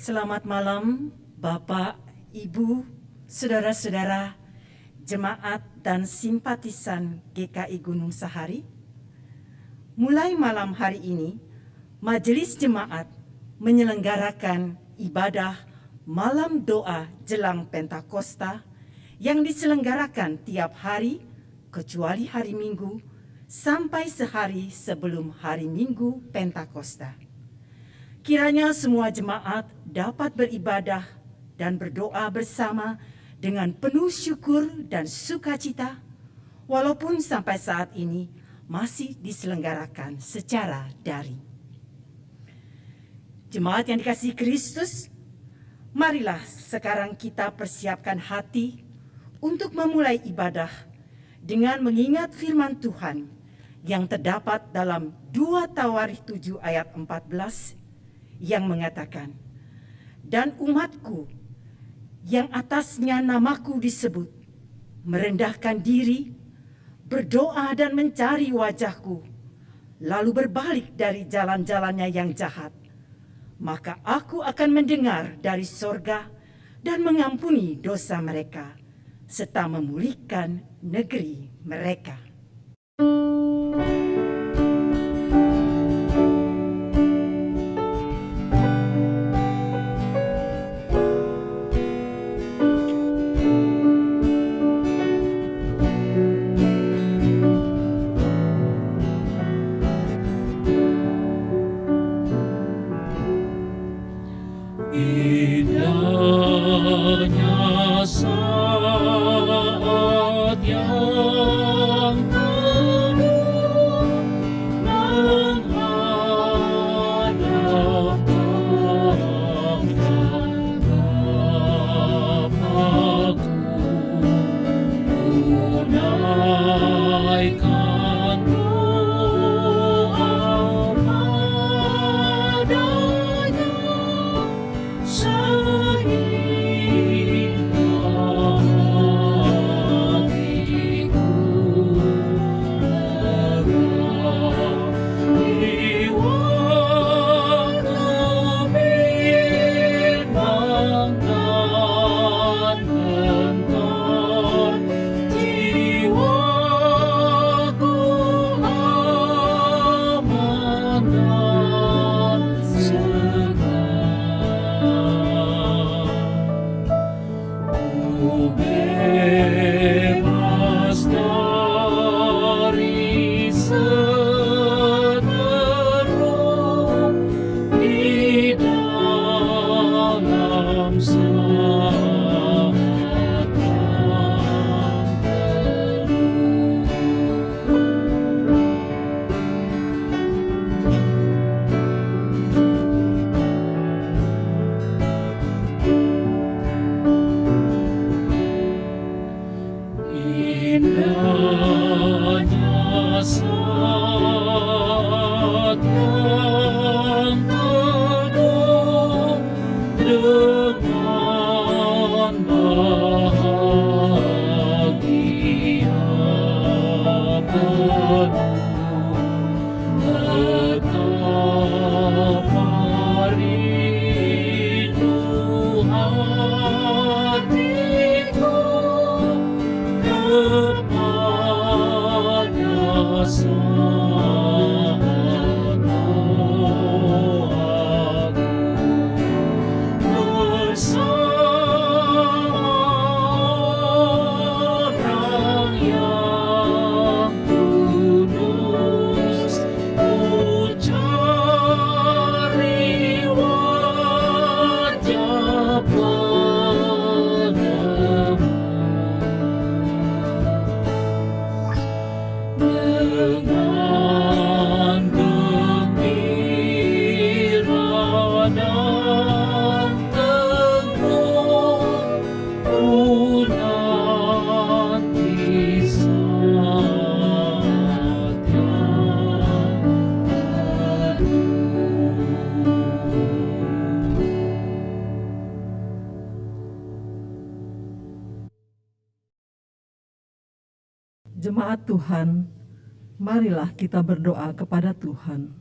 Selamat malam, Bapak, Ibu, saudara-saudara, jemaat dan simpatisan GKI Gunung Sahari. Mulai malam hari ini, Majelis Jemaat menyelenggarakan ibadah malam doa jelang Pentakosta yang diselenggarakan tiap hari kecuali hari Minggu sampai sehari sebelum hari Minggu Pentakosta. Kiranya semua jemaat dapat beribadah dan berdoa bersama dengan penuh syukur dan sukacita, walaupun sampai saat ini masih diselenggarakan secara daring. Jemaat yang dikasihi Kristus, marilah sekarang kita persiapkan hati untuk memulai ibadah dengan mengingat firman Tuhan yang terdapat dalam 2 Tawarikh 7 ayat 14 yang mengatakan, "Dan umatku yang atasnya namaku disebut, merendahkan diri, berdoa dan mencari wajahku, lalu berbalik dari jalan-jalannya yang jahat, maka aku akan mendengar dari sorga dan mengampuni dosa mereka, serta memulihkan negeri mereka." Indahnya saat yang teduh menghadap Tuhan Bapa-Ku, tunaikan doa padanya sehingga hatiku lega di waktu bimbang dan gentar, jiwaku aman dan ku bebas dari seteru di dalam saat yang teduh. Indahnya saat yang teduh dengan bahagia penuh, betapa rindu hatiku kepada saat doaku bersama orang yang kudus, ku cari wajah padamu. Dengan gembira dan teguh ku nanti saat yang teduh. Jemaat Tuhan, marilah kita berdoa kepada Tuhan.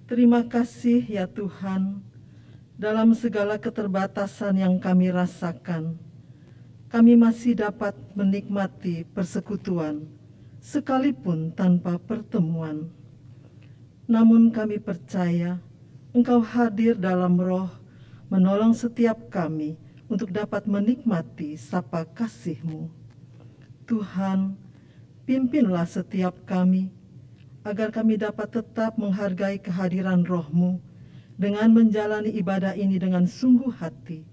Terima kasih ya Tuhan, dalam segala keterbatasan yang kami rasakan, kami masih dapat menikmati persekutuan, sekalipun tanpa pertemuan. Namun kami percaya Engkau hadir dalam roh, menolong setiap kami untuk dapat menikmati sapa kasih-Mu. Tuhan, pimpinlah setiap kami, agar kami dapat tetap menghargai kehadiran roh-Mu dengan menjalani ibadah ini dengan sungguh hati,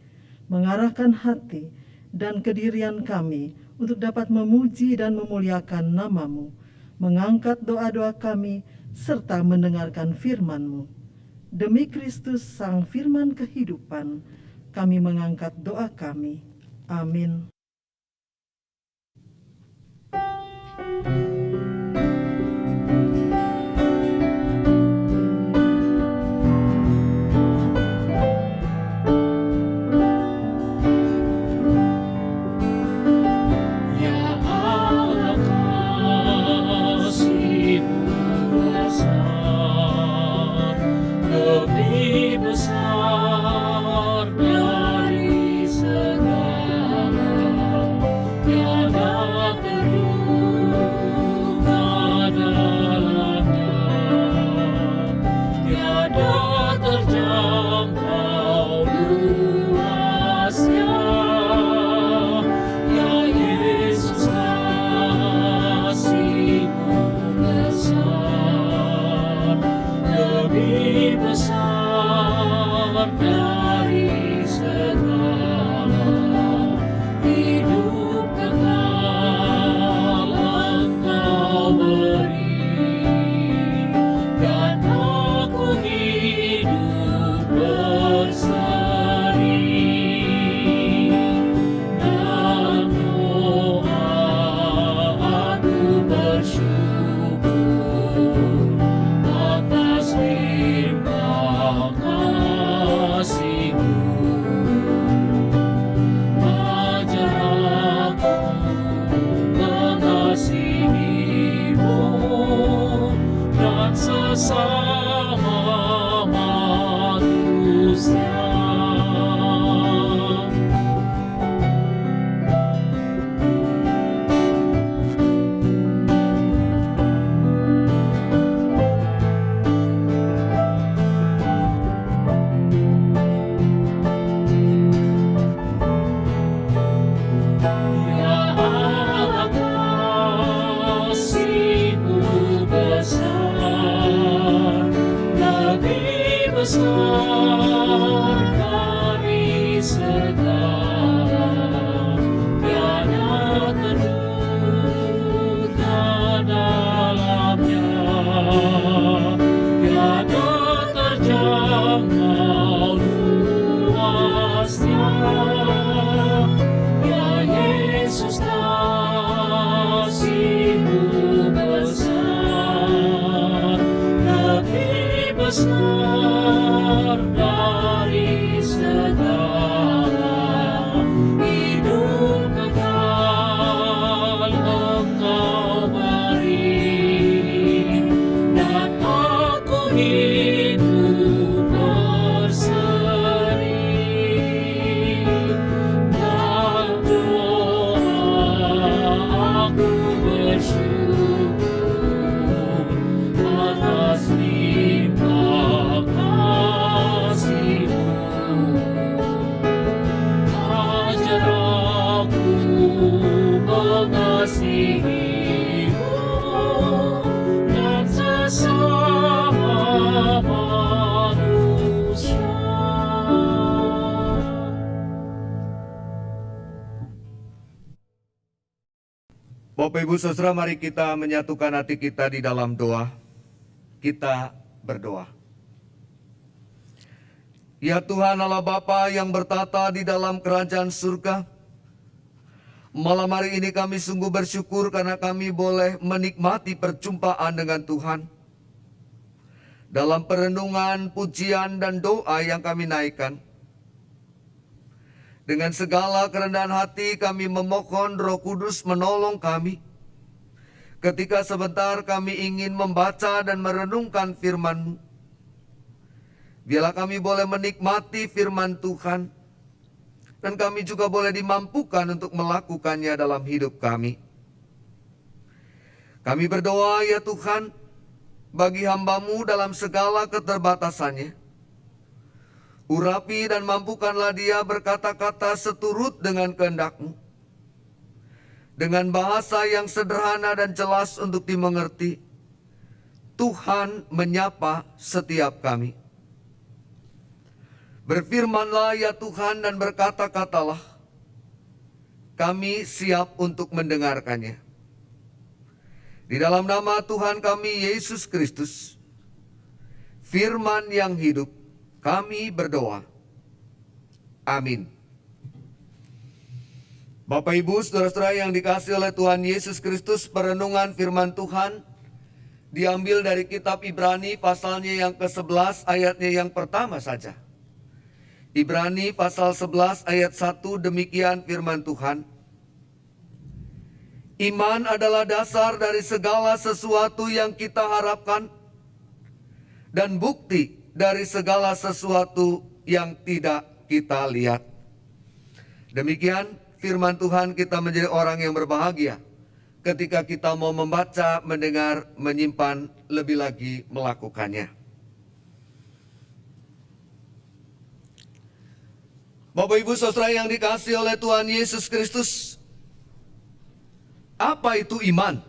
mengarahkan hati dan kedirian kami untuk dapat memuji dan memuliakan nama-Mu, mengangkat doa-doa kami, serta mendengarkan firman-Mu. Demi Kristus Sang Firman Kehidupan, kami mengangkat doa kami. Amin. Bapak Ibu Saudara, mari kita menyatukan hati kita di dalam doa. Kita berdoa. Ya Tuhan Allah Bapa yang bertata di dalam kerajaan surga, malam hari ini kami sungguh bersyukur karena kami boleh menikmati perjumpaan dengan Tuhan. Dalam perenungan, pujian, dan doa yang kami naikkan, dengan segala kerendahan hati kami memohon Roh Kudus menolong kami. Ketika sebentar kami ingin membaca dan merenungkan firman-Mu. Biarlah kami boleh menikmati firman Tuhan, dan kami juga boleh dimampukan untuk melakukannya dalam hidup kami. Kami berdoa ya Tuhan, bagi hamba-Mu dalam segala keterbatasannya. Urapi dan mampukanlah dia berkata-kata seturut dengan kehendak-Mu, dengan bahasa yang sederhana dan jelas untuk dimengerti. Tuhan menyapa setiap kami. Berfirmanlah ya Tuhan dan berkata-katalah, kami siap untuk mendengarkannya. Di dalam nama Tuhan kami Yesus Kristus, firman yang hidup, kami berdoa. Amin. Bapak Ibu, saudara-saudara yang dikasihi oleh Tuhan Yesus Kristus, perenungan firman Tuhan diambil dari kitab Ibrani pasalnya yang ke-11 ayatnya yang pertama saja. Ibrani pasal 11 ayat 1, demikian firman Tuhan. Iman adalah dasar dari segala sesuatu yang kita harapkan dan bukti dari segala sesuatu yang tidak kita lihat. Demikian firman Tuhan, kita menjadi orang yang berbahagia ketika kita mau membaca, mendengar, menyimpan, lebih lagi melakukannya. Bapak Ibu saudara yang dikasihi oleh Tuhan Yesus Kristus, apa itu iman?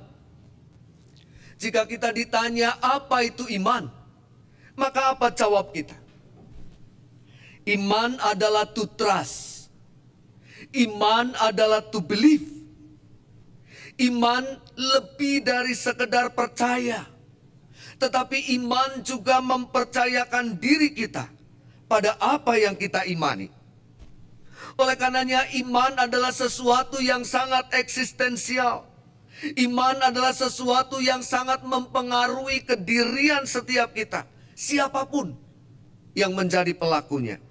Jika kita ditanya apa itu iman, maka apa jawab kita? Iman adalah to trust. Iman adalah to believe. Iman lebih dari sekedar percaya, tetapi iman juga mempercayakan diri kita pada apa yang kita imani. Oleh karenanya iman adalah sesuatu yang sangat eksistensial. Iman adalah sesuatu yang sangat mempengaruhi kedirian setiap kita, siapapun yang menjadi pelakunya.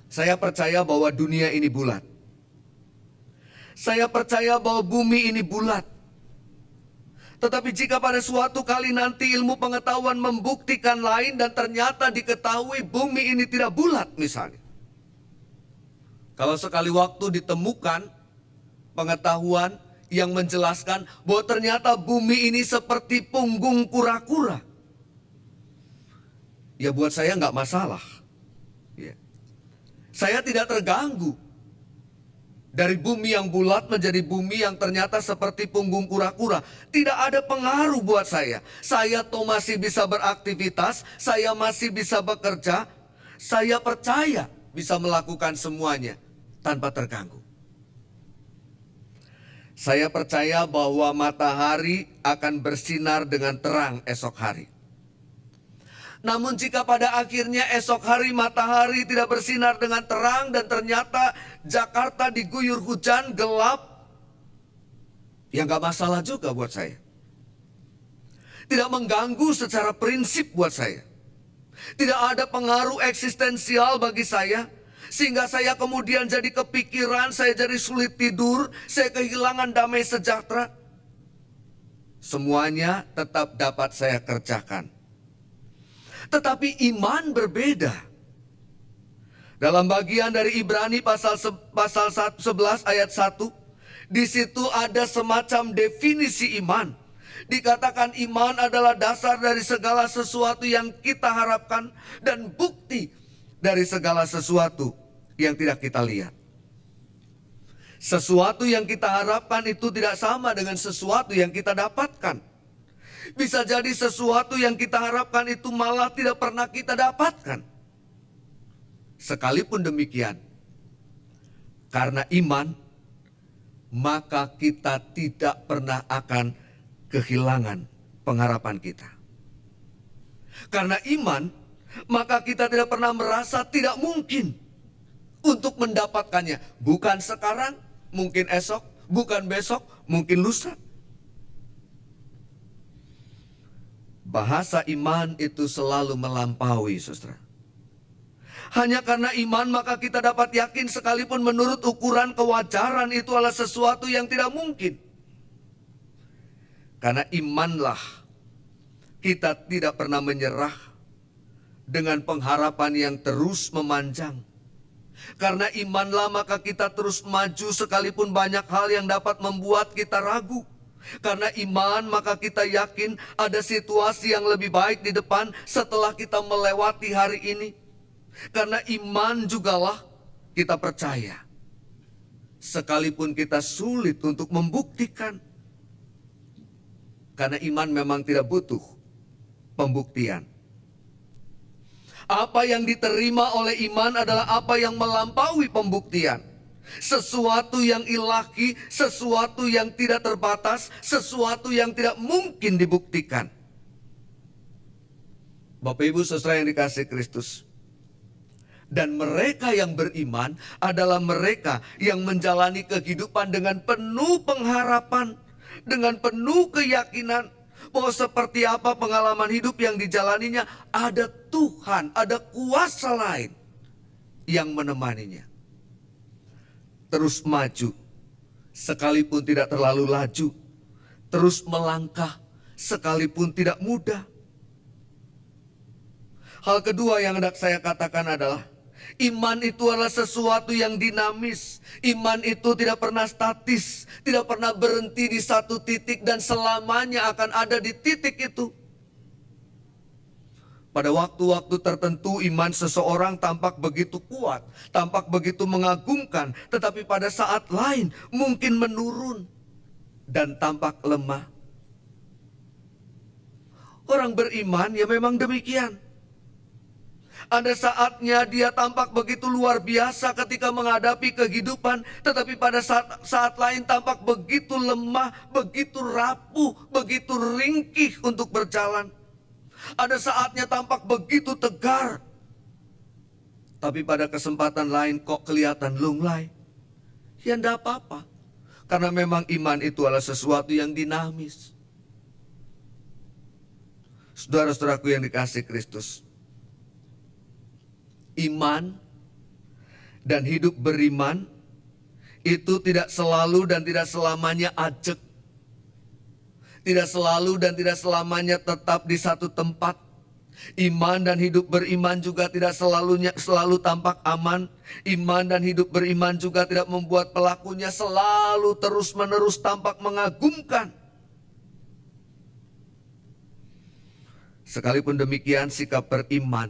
Saya percaya bahwa dunia ini bulat. Saya percaya bahwa bumi ini bulat. Tetapi jika pada suatu kali nanti ilmu pengetahuan membuktikan lain dan ternyata diketahui bumi ini tidak bulat misalnya. Kalau sekali waktu ditemukan pengetahuan yang menjelaskan bahwa ternyata bumi ini seperti punggung kura-kura, ya buat saya nggak masalah. Ya. Saya tidak terganggu. Dari bumi yang bulat menjadi bumi yang ternyata seperti punggung kura-kura. Tidak ada pengaruh buat saya. Saya toh masih bisa beraktivitas, saya masih bisa bekerja. Saya percaya bisa melakukan semuanya tanpa terganggu. Saya percaya bahwa matahari akan bersinar dengan terang esok hari. Namun jika pada akhirnya esok hari matahari tidak bersinar dengan terang dan ternyata Jakarta diguyur hujan gelap, ya nggak masalah juga buat saya. Tidak mengganggu secara prinsip buat saya. Tidak ada pengaruh eksistensial bagi saya, sehingga saya kemudian jadi kepikiran, saya jadi sulit tidur, saya kehilangan damai sejahtera. Semuanya tetap dapat saya kerjakan. Tetapi iman berbeda. Dalam bagian dari Ibrani pasal 11 ayat 1, di situ ada semacam definisi iman. Dikatakan iman adalah dasar dari segala sesuatu yang kita harapkan dan bukti dari segala sesuatu yang tidak kita lihat. Sesuatu yang kita harapkan itu tidak sama dengan sesuatu yang kita dapatkan. Bisa jadi sesuatu yang kita harapkan itu malah tidak pernah kita dapatkan. Sekalipun demikian, karena iman, maka kita tidak pernah akan kehilangan pengharapan kita. Karena iman, maka kita tidak pernah merasa tidak mungkin untuk mendapatkannya. Bukan sekarang, mungkin esok, bukan besok, mungkin lusa. Bahasa iman itu selalu melampaui, saudara. Hanya karena iman maka kita dapat yakin sekalipun menurut ukuran kewajaran itu adalah sesuatu yang tidak mungkin. Karena imanlah kita tidak pernah menyerah dengan pengharapan yang terus memanjang. Karena imanlah maka kita terus maju sekalipun banyak hal yang dapat membuat kita ragu. Karena iman maka kita yakin ada situasi yang lebih baik di depan setelah kita melewati hari ini. Karena iman jugalah kita percaya. Sekalipun kita sulit untuk membuktikan. Karena iman memang tidak butuh pembuktian. Apa yang diterima oleh iman adalah apa yang melampaui pembuktian. Sesuatu yang ilahi, sesuatu yang tidak terbatas, sesuatu yang tidak mungkin dibuktikan. Bapak Ibu Saudara yang dikasihi Kristus. Dan mereka yang beriman adalah mereka yang menjalani kehidupan dengan penuh pengharapan, dengan penuh keyakinan bahwa seperti apa pengalaman hidup yang dijalaninya, ada Tuhan, ada kuasa lain yang menemaninya. Terus maju, sekalipun tidak terlalu laju. Terus melangkah, sekalipun tidak mudah. Hal kedua yang hendak saya katakan adalah, iman itu adalah sesuatu yang dinamis. Iman itu tidak pernah statis, tidak pernah berhenti di satu titik dan selamanya akan ada di titik itu. Pada waktu-waktu tertentu iman seseorang tampak begitu kuat, tampak begitu mengagumkan, tetapi pada saat lain mungkin menurun dan tampak lemah. Orang beriman ya memang demikian. Ada saatnya dia tampak begitu luar biasa ketika menghadapi kehidupan, tetapi pada saat lain tampak begitu lemah, begitu rapuh, begitu ringkih untuk berjalan. Ada saatnya tampak begitu tegar, tapi pada kesempatan lain kok kelihatan lunglai. Ya enggak apa-apa, karena memang iman itu adalah sesuatu yang dinamis. Saudara-saudaraku yang dikasihi Kristus, iman dan hidup beriman itu tidak selalu dan tidak selamanya ajek. Tidak selalu dan tidak selamanya tetap di satu tempat. Iman dan hidup beriman juga tidak selalu tampak aman. Iman dan hidup beriman juga tidak membuat pelakunya selalu terus-menerus tampak mengagumkan. Sekalipun demikian, sikap beriman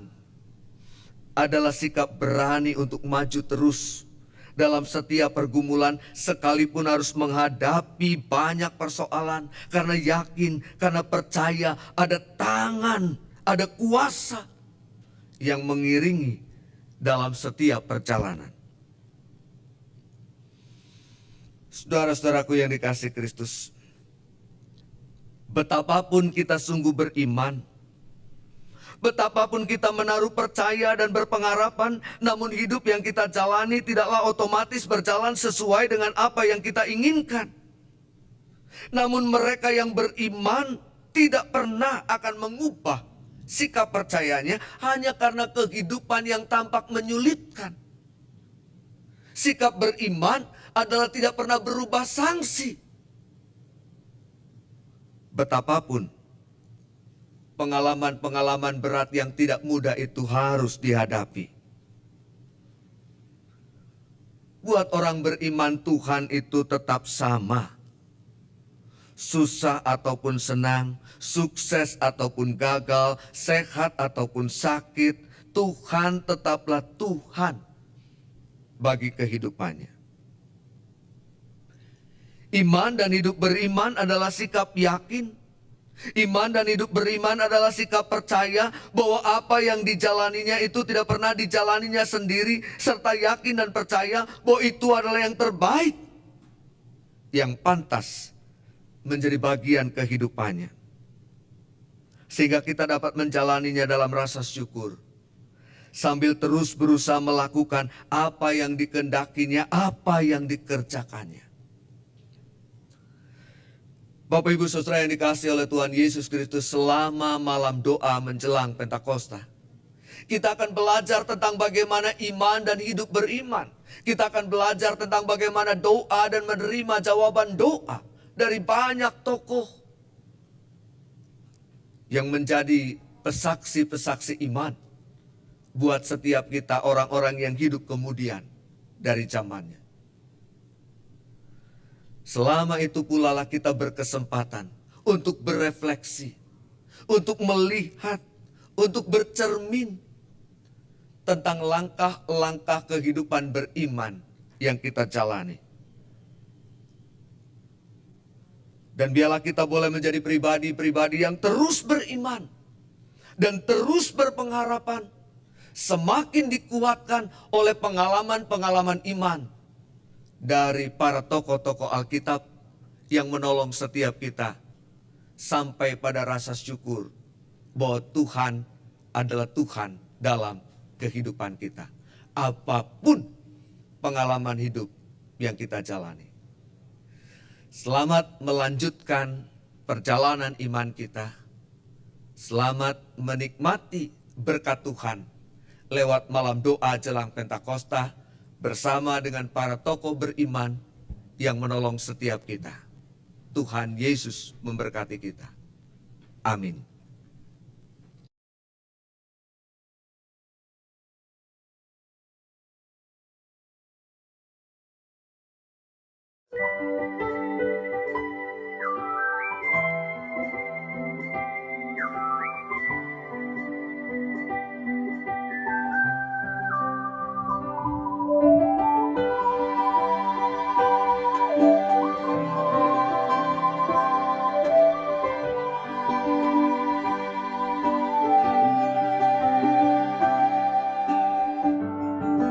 adalah sikap berani untuk maju terus dalam setiap pergumulan, sekalipun harus menghadapi banyak persoalan. Karena yakin, karena percaya ada tangan, ada kuasa yang mengiringi dalam setiap perjalanan. Saudara-saudaraku yang dikasihi Kristus, betapapun kita sungguh beriman, betapapun kita menaruh percaya dan berpengharapan, namun hidup yang kita jalani tidaklah otomatis berjalan sesuai dengan apa yang kita inginkan. Namun mereka yang beriman tidak pernah akan mengubah sikap percayanya hanya karena kehidupan yang tampak menyulitkan. Sikap beriman adalah tidak pernah berubah sangsi. Betapapun pengalaman-pengalaman berat yang tidak mudah itu harus dihadapi. Buat orang beriman, Tuhan itu tetap sama. Susah ataupun senang, sukses ataupun gagal, sehat ataupun sakit, Tuhan tetaplah Tuhan bagi kehidupannya. Iman dan hidup beriman adalah sikap yakin. Iman dan hidup beriman adalah sikap percaya bahwa apa yang dijalaninya itu tidak pernah dijalaninya sendiri, serta yakin dan percaya bahwa itu adalah yang terbaik, yang pantas menjadi bagian kehidupannya. Sehingga kita dapat menjalaninya dalam rasa syukur, sambil terus berusaha melakukan apa yang dikehendakinya, apa yang dikerjakannya. Bapak Ibu Saudara yang dikasihi oleh Tuhan Yesus Kristus, selama malam doa menjelang Pentakosta, kita akan belajar tentang bagaimana iman dan hidup beriman. Kita akan belajar tentang bagaimana doa dan menerima jawaban doa dari banyak tokoh yang menjadi pesaksi-pesaksi iman buat setiap kita orang-orang yang hidup kemudian dari zamannya. Selama itu pula lah kita berkesempatan untuk berefleksi, untuk melihat, untuk bercermin tentang langkah-langkah kehidupan beriman yang kita jalani. Dan biarlah kita boleh menjadi pribadi-pribadi yang terus beriman dan terus berpengharapan, semakin dikuatkan oleh pengalaman-pengalaman iman dari para tokoh-tokoh Alkitab yang menolong setiap kita sampai pada rasa syukur bahwa Tuhan adalah Tuhan dalam kehidupan kita, apapun pengalaman hidup yang kita jalani. Selamat melanjutkan perjalanan iman kita. Selamat menikmati berkat Tuhan lewat malam doa jelang Pentakosta bersama dengan para tokoh beriman yang menolong setiap kita. Tuhan Yesus memberkati kita. Amin.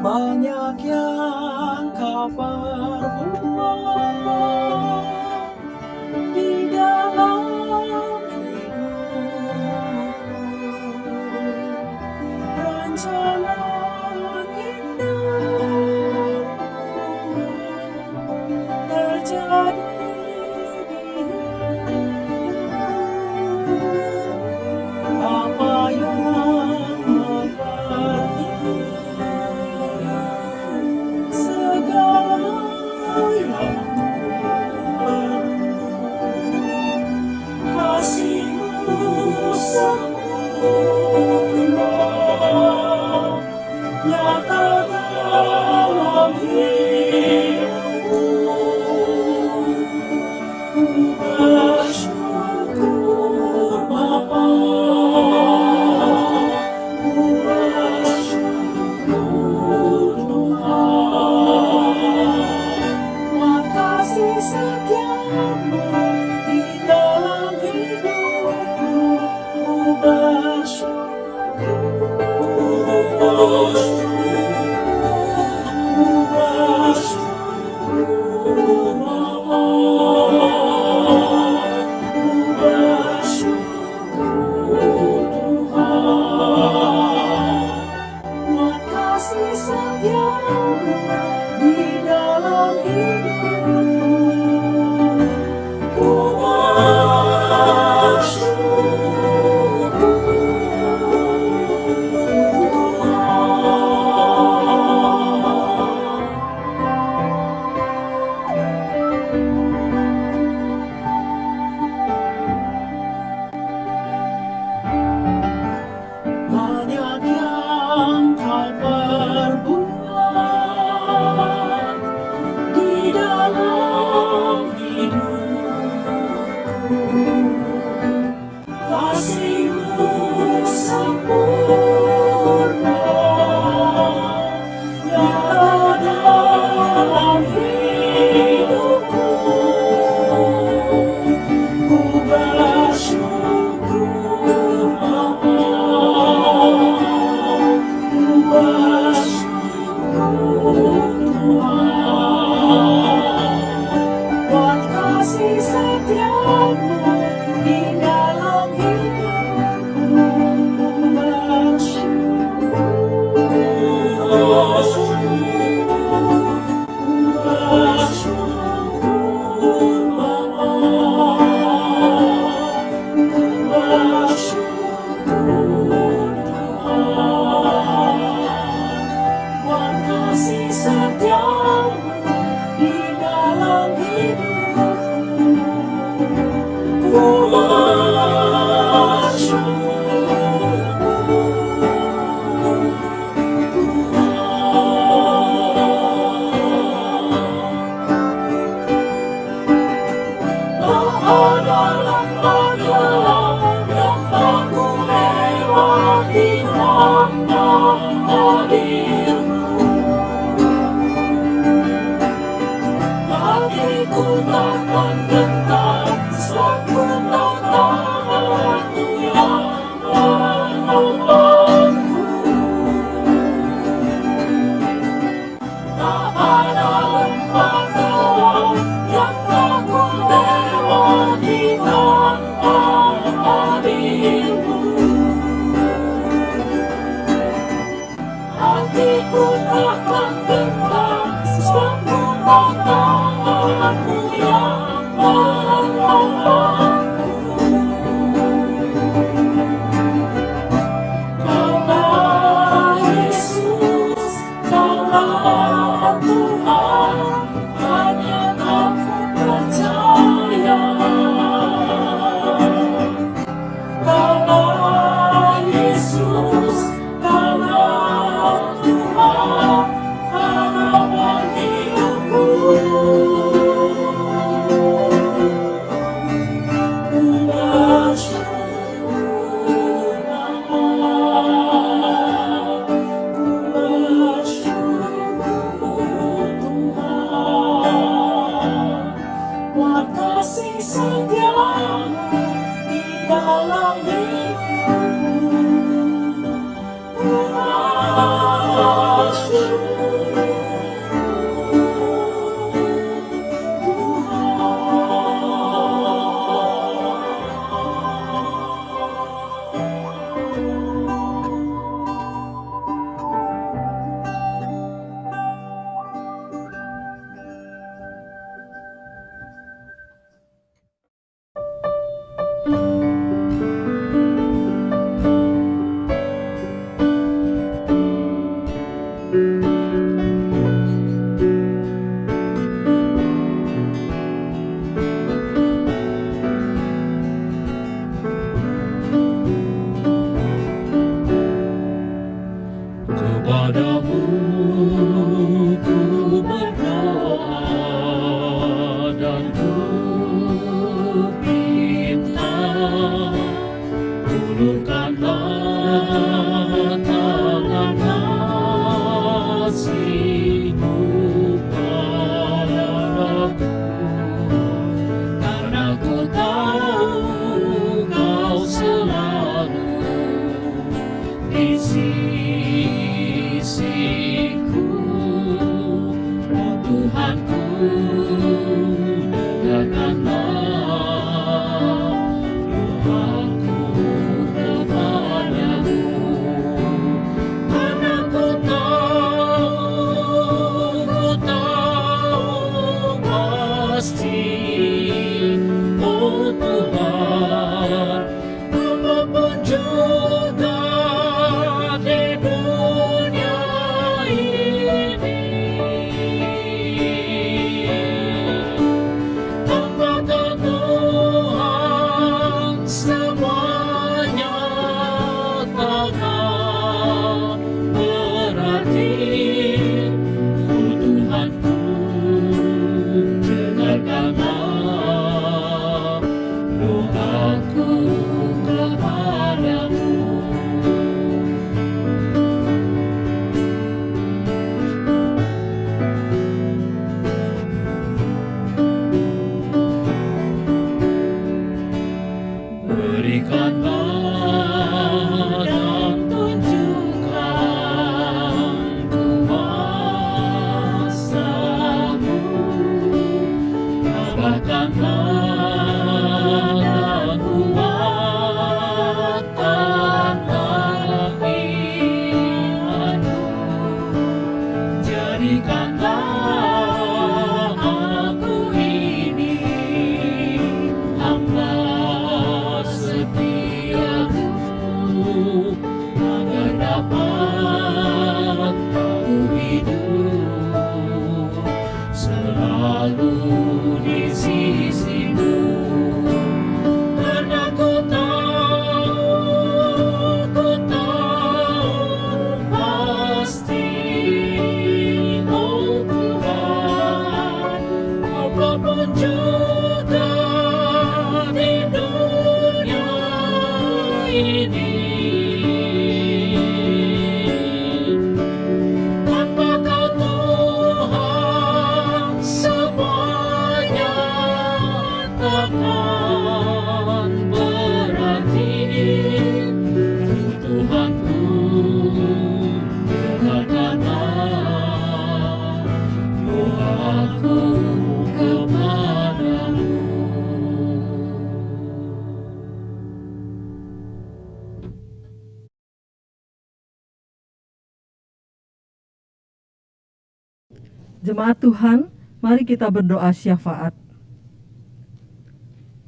Banyak yang kau perbuat di dalam hidupku. Rencana indahmu terjadi di hidupku. Apa yang mengerti kasihmu sempurna nyata dalam hidupku. Ku bersyukur Bapa, ku bersyukur Tuhan, buat kasih setiamu di dalam hidupku. Ku bersyukur, ku bersyukur Bapa, ku bersyukur Tuhan, buat kasih setiamu di dalam hidupku. Ku bersyukur Tuhan. Banyak yang kau perbuat di dalam hidupku. Kasihmu sempurna nyata dalam hidupku. Ku bersyukur Bapa, ku bersyukur Tuhan, buat kasih setiamu di dalam hidupku. Ku bersyukur, ku bersyukur Bapa, ku bersyukur Tuhan, buat kasih setiamu di dalam hidupku. Ku bersyukur hatiku tak mengentar, sebab ku tahu tangan-Mu yang menolongku. Tak ada lembah gelap yang tak ku lewati tanpa hadir-Mu. Hatiku tak mengentar, sebab ku tahu tangan-Mu yang menolongku. Kaulah Yesus, Kaulah Tuhan, hanya Aku percaya. Kaulah Yesus, Kaulah Tuhan, harapan hidupku. Ku bersyukur Tuhan, buat kasih setia-Mu di dalam hidupku. Ku bersyukur Kepadamu ku berdoa dan ku pinta, ulurkanlah tangan kasih-Mu padaku, karena ku tahu Kau selalu di sisiku. Oh Tuhanku, dengarkanlah doaku kepadamu, karena ku tahu pasti, oh Tuhan, apapun juga di dunia ini, tanpa Kau Tuhan semuanya takkan berarti. Oh Tuhanku, dengarkanlah doaku kepadamu. Berikanlah dan tunjukkan kuasa-Mu, tambahkanlah dan kuatkanlah iman-Mu, jadikanlah aku ini hamba setia-Mu, agar dapat aku hidup selalu di sisi-Mu, karena ku tahu pasti, oh Tuhan, apapun juga di dunia ini, tanpa Kau Tuhan semuanya takkan berarti Tuhanku berkatalah doaku kepadamu. Jemaat Tuhan, mari kita berdoa syafaat.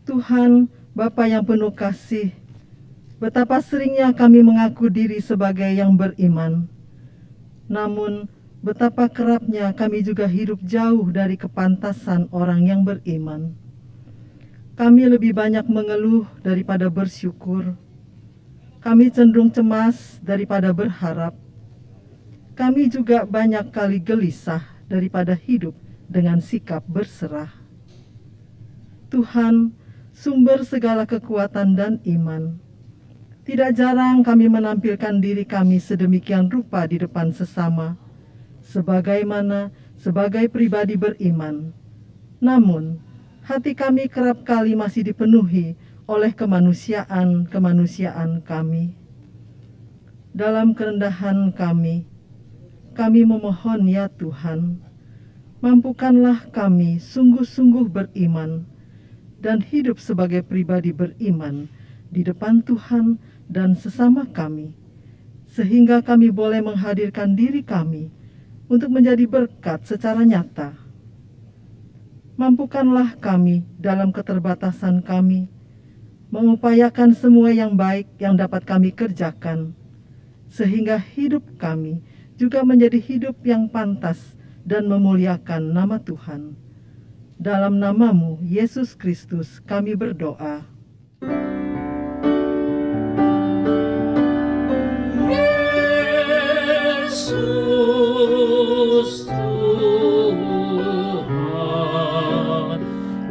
Tuhan, Bapa yang penuh kasih, betapa seringnya kami mengaku diri sebagai yang beriman. Namun, betapa kerapnya kami juga hidup jauh dari kepantasan orang yang beriman. Kami lebih banyak mengeluh daripada bersyukur. Kami cenderung cemas daripada berharap. Kami juga banyak kali gelisah daripada hidup dengan sikap berserah. Tuhan, sumber segala kekuatan dan iman, tidak jarang kami menampilkan diri kami sedemikian rupa di depan sesama, sebagai pribadi beriman. Namun, hati kami kerap kali masih dipenuhi oleh kemanusiaan kami. Dalam kerendahan kami memohon ya Tuhan, mampukanlah kami sungguh-sungguh beriman dan hidup sebagai pribadi beriman di depan Tuhan dan sesama kami, sehingga kami boleh menghadirkan diri kami untuk menjadi berkat secara nyata. Mampukanlah kami dalam keterbatasan kami, mengupayakan semua yang baik yang dapat kami kerjakan, sehingga hidup kami juga menjadi hidup yang pantas dan memuliakan nama Tuhan. Dalam nama-Mu, Yesus Kristus, kami berdoa. Yesus Tuhan,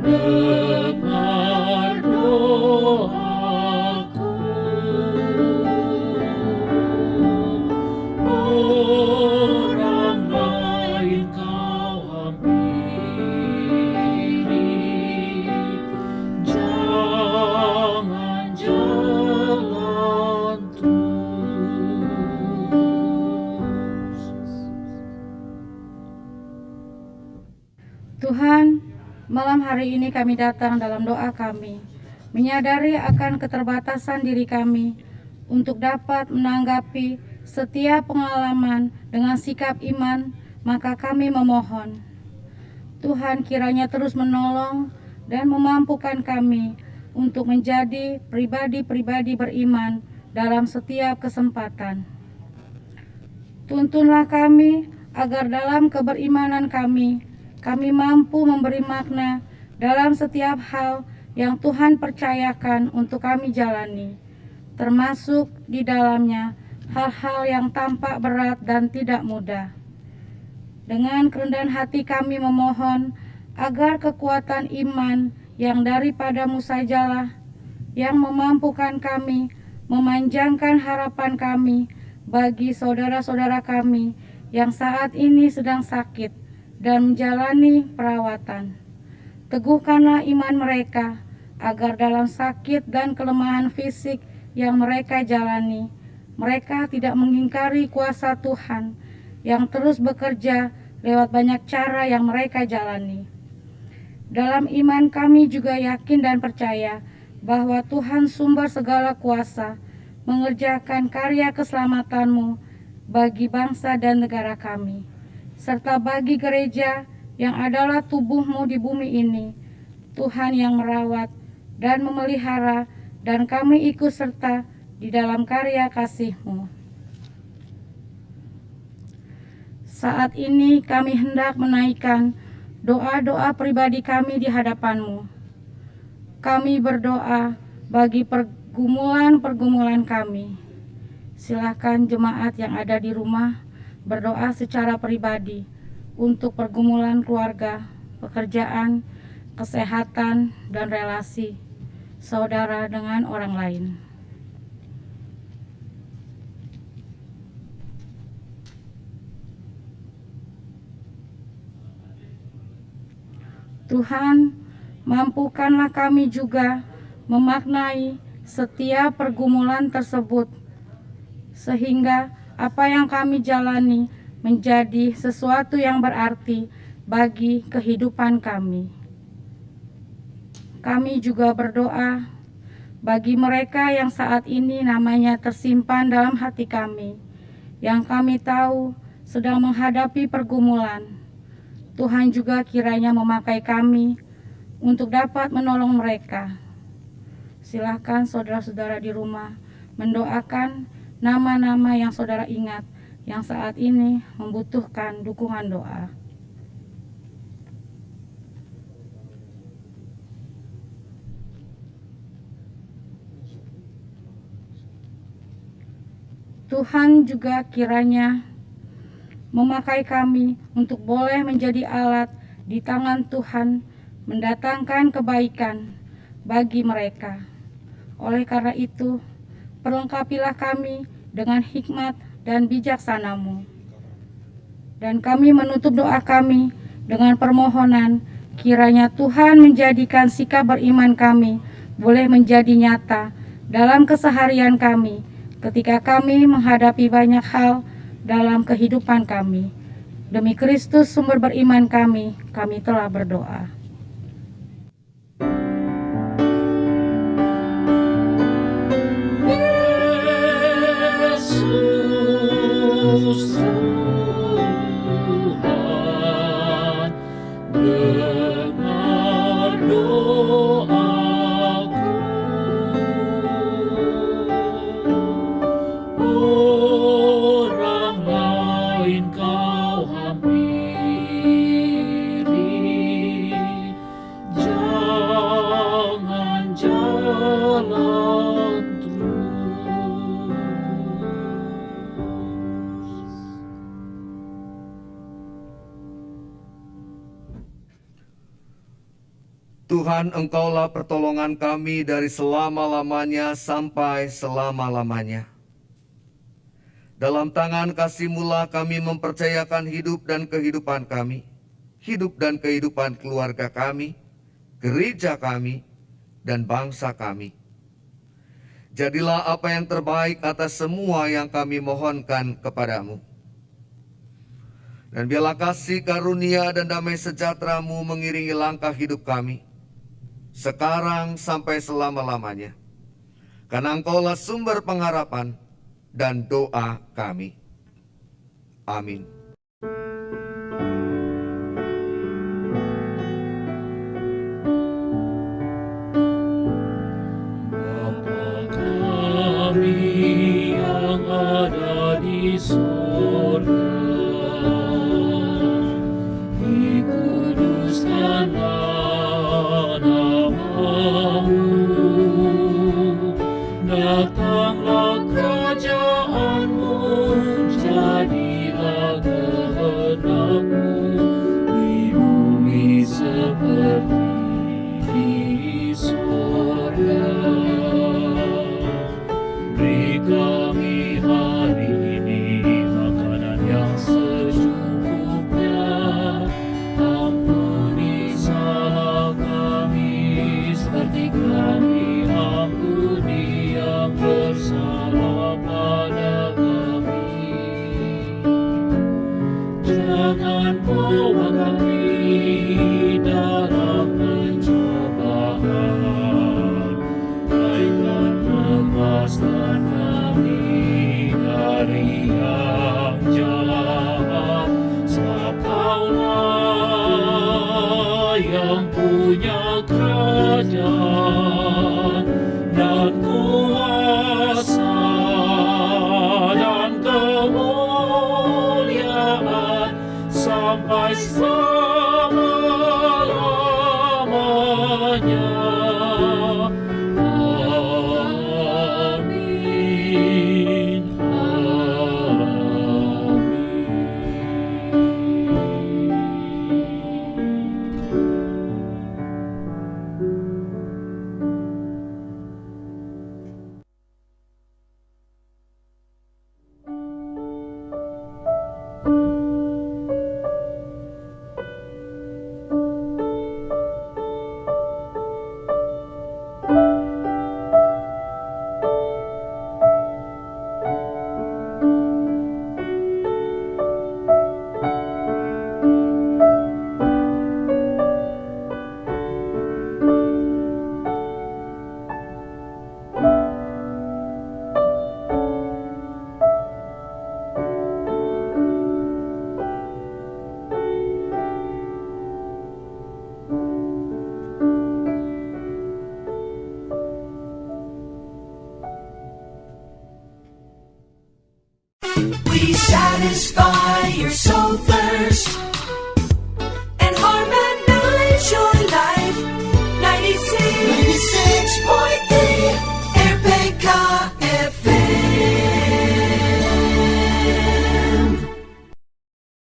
dengar doaku. Orang lain Kau hampiri, jangan jalan terus. Tuhan, malam hari ini kami datang dalam doa kami, menyadari akan keterbatasan diri kami untuk dapat menanggapi setiap pengalaman dengan sikap iman, maka kami memohon. Tuhan kiranya terus menolong dan memampukan kami untuk menjadi pribadi-pribadi beriman dalam setiap kesempatan. Tuntunlah kami agar dalam keberimanan kami mampu memberi makna dalam setiap hal yang Tuhan percayakan untuk kami jalani, termasuk di dalamnya hal-hal yang tampak berat dan tidak mudah. Dengan kerendahan hati kami memohon agar kekuatan iman yang daripada-Mu sajalah yang memampukan kami memanjangkan harapan kami bagi saudara-saudara kami yang saat ini sedang sakit dan menjalani perawatan. Teguhkanlah iman mereka agar dalam sakit dan kelemahan fisik yang mereka jalani, mereka tidak mengingkari kuasa Tuhan yang terus bekerja lewat banyak cara yang mereka jalani. Dalam iman kami juga yakin dan percaya bahwa Tuhan sumber segala kuasa mengerjakan karya keselamatan-Mu bagi bangsa dan negara kami, serta bagi gereja yang adalah tubuh-Mu di bumi ini. Tuhan yang merawat dan memelihara, dan kami ikut serta di dalam karya kasih-Mu. Saat ini kami hendak menaikkan doa-doa pribadi kami di hadapan-Mu. Kami berdoa bagi pergumulan-pergumulan kami. Silakan jemaat yang ada di rumah berdoa secara pribadi untuk pergumulan keluarga, pekerjaan, kesehatan, dan relasi saudara dengan orang lain. Tuhan, Mampukanlah kami juga memaknai setiap pergumulan tersebut, sehingga apa yang kami jalani menjadi sesuatu yang berarti bagi kehidupan kami. Kami juga berdoa bagi mereka yang saat ini namanya tersimpan dalam hati kami, yang kami tahu sedang menghadapi pergumulan. Tuhan juga kiranya memakai kami untuk dapat menolong mereka. Silakan saudara-saudara di rumah mendoakan nama-nama yang saudara ingat yang saat ini membutuhkan dukungan doa. Tuhan juga kiranya memakai kami untuk boleh menjadi alat di tangan Tuhan mendatangkan kebaikan bagi mereka. Oleh karena itu, perlengkapilah kami dengan hikmat dan bijaksana-Mu. Dan kami menutup doa kami dengan permohonan kiranya Tuhan menjadikan sikap beriman kami boleh menjadi nyata dalam keseharian kami ketika kami menghadapi banyak hal dalam kehidupan kami. Demi Kristus sumber beriman kami telah berdoa. Yesus Tuhan, dengar doaku. Orang lain kau hampiri, jangan jalan terus. Tuhan, Engkaulah pertolongan kami dari selama-lamanya sampai selama-lamanya. Dalam tangan kasih-Mu kami mempercayakan hidup dan kehidupan kami, hidup dan kehidupan keluarga kami, gereja kami, dan bangsa kami. Jadilah apa yang terbaik atas semua yang kami mohonkan kepadamu. Dan biarlah kasih karunia dan damai sejahtera-Mu mengiringi langkah hidup kami, sekarang sampai selama-lamanya. Karena Engkaulah sumber pengharapan dan doa kami. Amin. Bapa kami yang ada di surga, dikuduskanlah nama-Mu, datanglah kerajaan-Mu, jadilah kehendak-Mu di bumi seperti di surga. Beri kami hari ini makanan yang secukupnya, ampuni salah kami seperti kami ampuni yang bersalah pada kami. Jangan bawa kami dalam pencobaan, melainkan lepaskan kami dari yang jahat. Sebab Kaulah yang punya kerajaan dan